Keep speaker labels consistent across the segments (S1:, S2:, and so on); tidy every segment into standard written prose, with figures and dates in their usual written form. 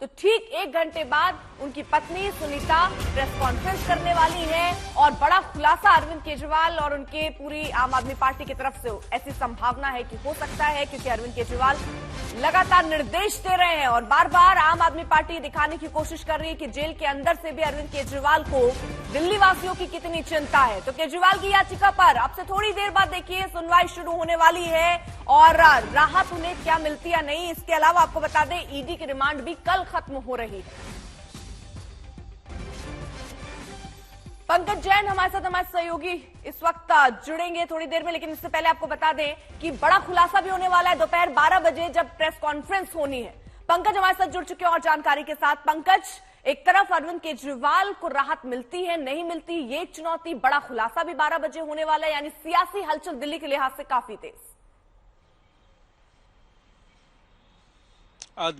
S1: तो ठीक 1 घंटे बाद उनकी पत्नी सुनीता प्रेस कॉन्फ्रेंस करने वाली है और बड़ा खुलासा अरविंद केजरीवाल और उनके पूरी आम आदमी पार्टी की तरफ से ऐसी संभावना है कि हो सकता है, क्योंकि अरविंद केजरीवाल लगातार निर्देश दे रहे हैं और बार बार आम आदमी पार्टी दिखाने की कोशिश कर रही है कि जेल के अंदर से भी अरविंद केजरीवाल को दिल्ली वासियों की कितनी चिंता है। तो केजरीवाल की याचिका पर अब से थोड़ी देर बाद देखिए सुनवाई शुरू होने वाली है और राहत उन्हें क्या मिलती या नहीं। इसके अलावा आपको बता दें ईडी की रिमांड भी कल खत्म हो रही है। पंकज जैन हमारे साथ हमारे सहयोगी इस वक्त जुड़ेंगे थोड़ी देर में, लेकिन इससे पहले आपको बता दें कि बड़ा खुलासा भी होने वाला है दोपहर 12 बजे जब प्रेस कॉन्फ्रेंस होनी है। पंकज हमारे साथ जुड़ चुके हैं और जानकारी के साथ। पंकज, एक तरफ अरविंद केजरीवाल को राहत मिलती है नहीं मिलती ये चुनौती, बड़ा खुलासा भी 12 बजे होने वाला है, यानी सियासी हलचल दिल्ली के लिहाज से काफी तेज।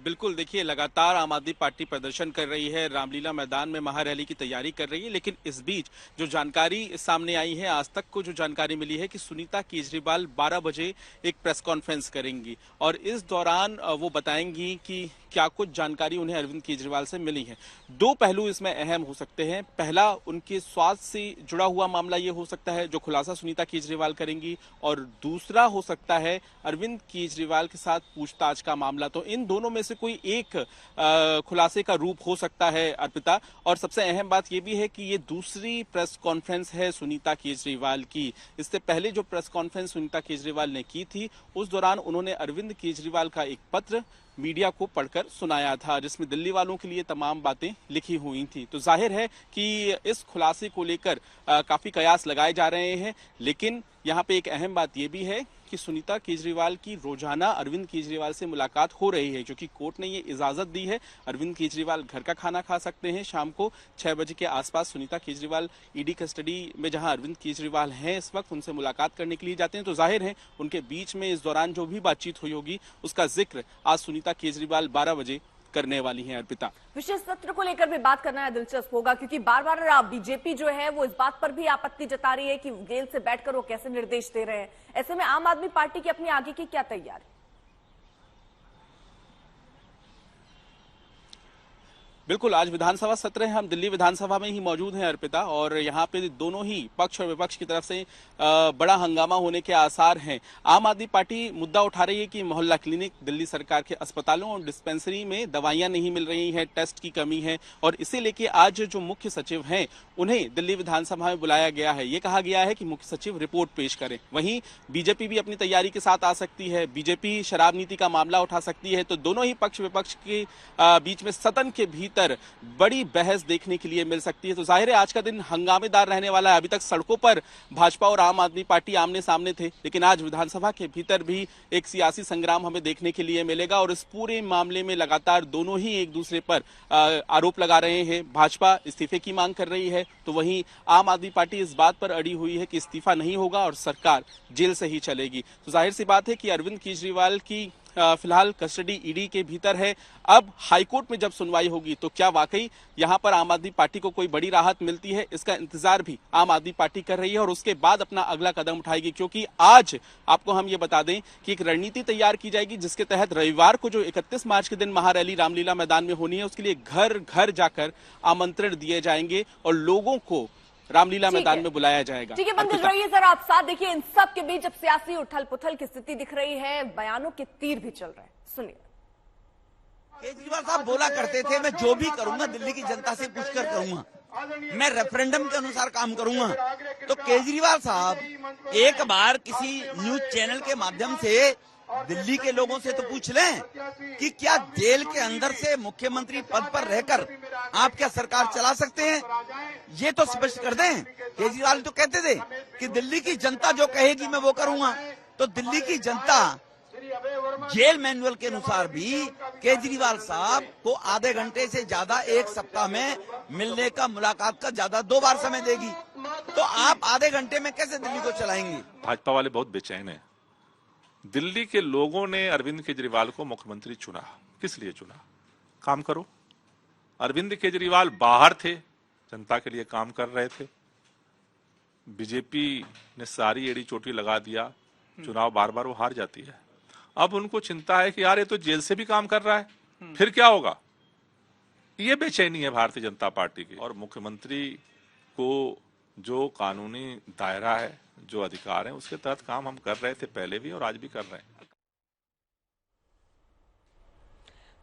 S2: बिल्कुल, देखिए लगातार आम आदमी पार्टी प्रदर्शन कर रही है, रामलीला मैदान में महारैली की तैयारी कर रही है, लेकिन इस बीच जो जानकारी सामने आई है, आज तक को जो जानकारी मिली है कि सुनीता केजरीवाल 12 बजे एक प्रेस कॉन्फ्रेंस करेंगी और इस दौरान वो बताएंगी कि क्या कुछ जानकारी उन्हें अरविंद केजरीवाल से मिली है। दो पहलू इसमें अहम हो सकते हैं। पहला, उनके स्वास्थ्य से जुड़ा हुआ मामला ये हो सकता है जो खुलासा सुनीता केजरीवाल करेंगी, और दूसरा हो सकता है अरविंद केजरीवाल के साथ पूछताछ का मामला। तो इन दोनों में से कोई एक खुलासे का रूप हो सकता है अर्पिता। और सबसे अहम बात यह भी है कि ये दूसरी प्रेस कॉन्फ्रेंस है सुनीता केजरीवाल की। इससे पहले जो प्रेस कॉन्फ्रेंस सुनीता केजरीवाल ने की थी उस दौरान उन्होंने अरविंद केजरीवाल का एक पत्र मीडिया को पढ़कर सुनाया था, जिसमें दिल्ली वालों के लिए तमाम बातें लिखी हुई थी। तो जाहिर है कि इस खुलासे को लेकर काफी कयास लगाए जा रहे हैं, लेकिन यहाँ पे एक अहम बात यह भी है कि सुनीता केजरीवाल की रोजाना अरविंद केजरीवाल से मुलाकात हो रही है, क्योंकि कोर्ट ने ये इजाजत दी है। अरविंद केजरीवाल घर का खाना खा सकते हैं। शाम को 6 बजे के आसपास सुनीता केजरीवाल ईडी कस्टडी में जहां अरविंद केजरीवाल हैं इस वक्त, उनसे मुलाकात करने के लिए जाते हैं। तो जाहिर है उनके बीच में इस दौरान जो भी बातचीत हुई होगी उसका जिक्र आज सुनीता केजरीवाल 12 बजे करने वाली हैं अर्पिता।
S1: विशेष सत्र को लेकर भी बात करना है दिलचस्प होगा, क्योंकि बार बार बीजेपी जो है वो इस बात पर भी आपत्ति जता रही है कि जेल से बैठकर वो कैसे निर्देश दे रहे हैं। ऐसे में आम आदमी पार्टी की अपनी आगे की क्या तैयारी?
S2: बिल्कुल, आज विधानसभा सत्र है, हम दिल्ली विधानसभा में ही मौजूद हैं अर्पिता, और यहाँ पे दोनों ही पक्ष और विपक्ष की तरफ से बड़ा हंगामा होने के आसार हैं। आम आदमी पार्टी मुद्दा उठा रही है कि मोहल्ला क्लिनिक, दिल्ली सरकार के अस्पतालों और डिस्पेंसरी में दवाइयां नहीं मिल रही हैं, टेस्ट की कमी है, और इसे लेके आज जो मुख्य सचिव हैं उन्हें दिल्ली विधानसभा में बुलाया गया है। ये कहा गया है कि मुख्य सचिव रिपोर्ट पेश करें। वहीं बीजेपी भी अपनी तैयारी के साथ आ सकती है, बीजेपी शराब नीति का मामला उठा सकती है। तो दोनों ही पक्ष विपक्ष के बीच में सदन के भीतर बड़ी बहस देखने के लिए मिल सकती है। तो जाहिर है आज का दिन हंगामेदार रहने वाला है। अभी तक सड़कों पर भाजपा और आम आदमी पार्टी आमने सामने थे, लेकिन आज विधानसभा के भीतर भी एक सियासी संग्राम हमें देखने के लिए मिलेगा, और इस पूरे मामले में लगातार दोनों ही एक दूसरे पर आरोप लगा रहे हैं। भाजपा इस्तीफे की मांग कर रही है, तो वहीं आम आदमी पार्टी इस बात पर अड़ी हुई है कि इस्तीफा नहीं होगा और सरकार जेल से ही चलेगी। तो जाहिर सी बात है कि अरविंद केजरीवाल की फिलहाल कस्टडी ईडी के भीतर है। अब हाईकोर्ट में जब सुनवाई होगी तो क्या वाकई यहां पर आम आदमी पार्टी को कोई बड़ी राहत मिलती है, इसका इंतजार भी आम आदमी पार्टी कर रही है, और उसके बाद अपना अगला कदम उठाएगी। क्योंकि आज आपको हम ये बता दें कि एक रणनीति तैयार की जाएगी, जिसके तहत रविवार को जो 31 मार्च के दिन महारैली रामलीला मैदान में होनी है, उसके लिए घर घर जाकर आमंत्रण दिए जाएंगे और लोगों को रामलीला मैदान में बुलाया जाएगा।
S1: ठीक है पंकज, रहिए सर आप साथ। देखिए इन सब के बीच जब सियासी उथल पुथल की स्थिति दिख रही है, बयानों के तीर भी चल रहे हैं, सुनिए।
S3: केजरीवाल साहब बोला करते थे मैं जो भी करूंगा दिल्ली की जनता से पूछकर करूंगा, मैं रेफरेंडम के अनुसार काम करूंगा। तो केजरीवाल साहब एक बार किसी न्यूज चैनल के माध्यम से दिल्ली के लोगों से तो पूछ लें कि क्या जेल के अंदर से मुख्यमंत्री पद पर रहकर आप क्या सरकार चला सकते हैं, ये तो स्पष्ट कर दें। केजरीवाल तो कहते थे कि दिल्ली की जनता जो कहेगी मैं वो करूंगा। तो दिल्ली की जनता जेल मैनुअल के अनुसार भी केजरीवाल साहब को आधे घंटे से ज्यादा एक सप्ताह में मिलने का, मुलाकात का ज्यादा 2 बार समय देगी। तो आप आधे घंटे में कैसे दिल्ली को चलाएंगे?
S4: भाजपा वाले बहुत बेचैन हैं। दिल्ली के लोगों ने अरविंद केजरीवाल को मुख्यमंत्री चुना, किस लिए चुना? काम करो। अरविंद केजरीवाल बाहर थे, जनता के लिए काम कर रहे थे। बीजेपी ने सारी एड़ी चोटी लगा दिया, चुनाव बार बार वो हार जाती है। अब उनको चिंता है कि यार ये तो जेल से भी काम कर रहा है, फिर क्या होगा? ये बेचैनी है भारतीय जनता पार्टी की। और मुख्यमंत्री को जो कानूनी दायरा है, जो अधिकार है, उसके तहत काम हम कर रहे थे पहले भी और आज भी कर रहे हैं।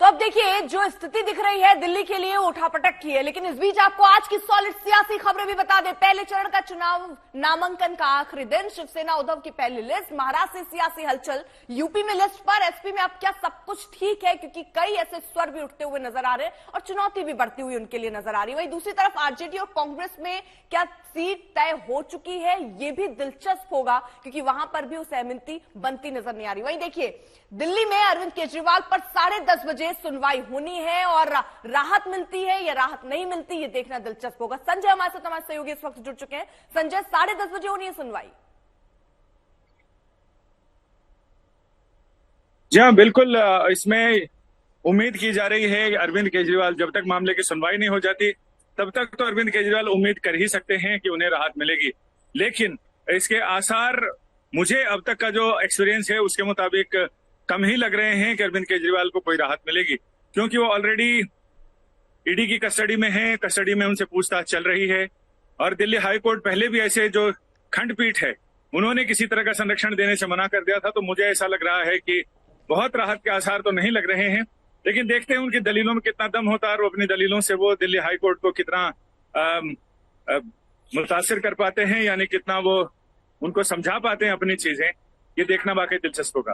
S1: तो अब देखिए जो स्थिति दिख रही है दिल्ली के लिए उठापटक की है, लेकिन इस बीच आपको आज की सॉलिड सियासी खबरें भी बता दें। पहले चरण का चुनाव नामांकन का आखिरी दिन, शिवसेना उद्धव की पहली लिस्ट, महाराष्ट्र से सियासी हलचल, यूपी में लिस्ट पर, एसपी में अब क्या सब कुछ ठीक है, क्योंकि कई ऐसे स्वर भी उठते हुए नजर आ रहे हैं और चुनौती भी बढ़ती हुई उनके लिए नजर आ रही है। वहीं दूसरी तरफ आरजेडी और कांग्रेस में क्या सीट तय हो चुकी है, ये भी दिलचस्प होगा, क्योंकि वहां पर भी उस सहमति बनती नजर नहीं आ रही। वहीं देखिए दिल्ली में अरविंद केजरीवाल पर 10:30 बजे सुनवाई होनी है और राहत मिलती है या राहत नहीं मिलती, ये देखना दिलचस्प होगा। संजय हमारे साथ हमारे सहयोगी इस वक्त जुड़ चुके हैं। संजय, 10:30 बजे होनी है सुनवाई।
S5: जी हाँ, बिल्कुल। इसमें उम्मीद की जा रही है कि अरविंद केजरीवाल, जब तक मामले की सुनवाई नहीं हो जाती तब तक तो अरविंद केजरीवाल उम्मीद कर ही सकते हैं कि उन्हें राहत मिलेगी, लेकिन इसके आसार मुझे अब तक का जो एक्सपीरियंस है उसके मुताबिक कम ही लग रहे हैं कि अरविंद केजरीवाल को कोई राहत मिलेगी, क्योंकि वो ऑलरेडी ईडी की कस्टडी में है, कस्टडी में उनसे पूछताछ चल रही है और दिल्ली हाई कोर्ट पहले भी ऐसे जो खंडपीठ है उन्होंने किसी तरह का संरक्षण देने से मना कर दिया था। तो मुझे ऐसा लग रहा है कि बहुत राहत के आसार तो नहीं लग रहे हैं, लेकिन देखते हैं उनकी दलीलों में कितना दम होता है और अपनी दलीलों से वो दिल्ली हाई कोर्ट को कितना मुतासिर कर पाते हैं, यानी कितना वो उनको समझा पाते हैं अपनी चीजें, ये देखना वाकई दिलचस्प होगा।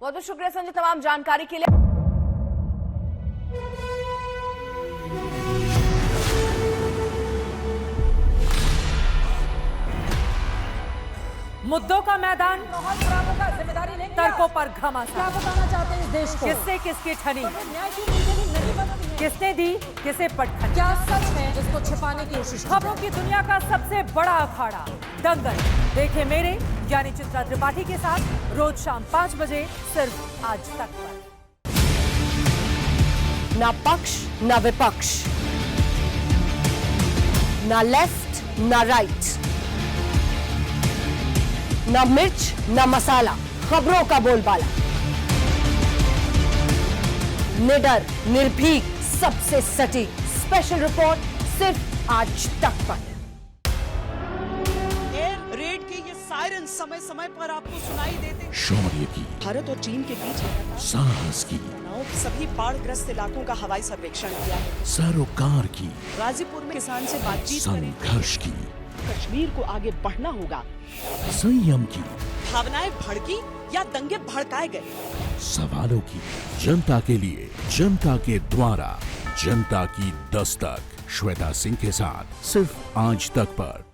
S1: बहुत बहुत शुक्रिया संजय तमाम जानकारी के लिए।
S6: मुद्दों का मैदान, तर्कों पर घमासान, क्या बताना चाहते हैं इस देश को, किससे किसकी ठनी, किसने दी किसे पटखनी, क्या सच है जिसको छिपाने की कोशिश, खबरों की दुनिया का सबसे बड़ा अखाड़ा दंगल। देखे मेरे यानी चित्रा त्रिपाठी के साथ रोज शाम 5 बजे सिर्फ आज तक पर। ना पक्ष ना विपक्ष, ना लेफ्ट ना राइट, ना मिर्च ना मसाला, खबरों का बोलबाला, निडर निर्भीक सबसे सटीक स्पेशल रिपोर्ट सिर्फ आज तक पर।
S7: एयर रेड के ये सायरन समय समय पर आपको सुनाई देते।
S8: शौर्य की,
S7: भारत और चीन के बीच
S8: साहस की,
S7: सभी बाढ़ग्रस्त इलाकों का हवाई सर्वेक्षण किया,
S8: सरोकार की,
S7: गाजीपुर में किसान से बातचीत करें,
S8: संघर्ष की,
S7: कश्मीर को आगे बढ़ना होगा,
S8: संयम की,
S7: भावनाएं भड़की या दंगे भड़काए गए,
S8: सवालों की, जनता के लिए, जनता के द्वारा, जनता की दस्तक। श्वेता सिंह के साथ सिर्फ आज तक पर।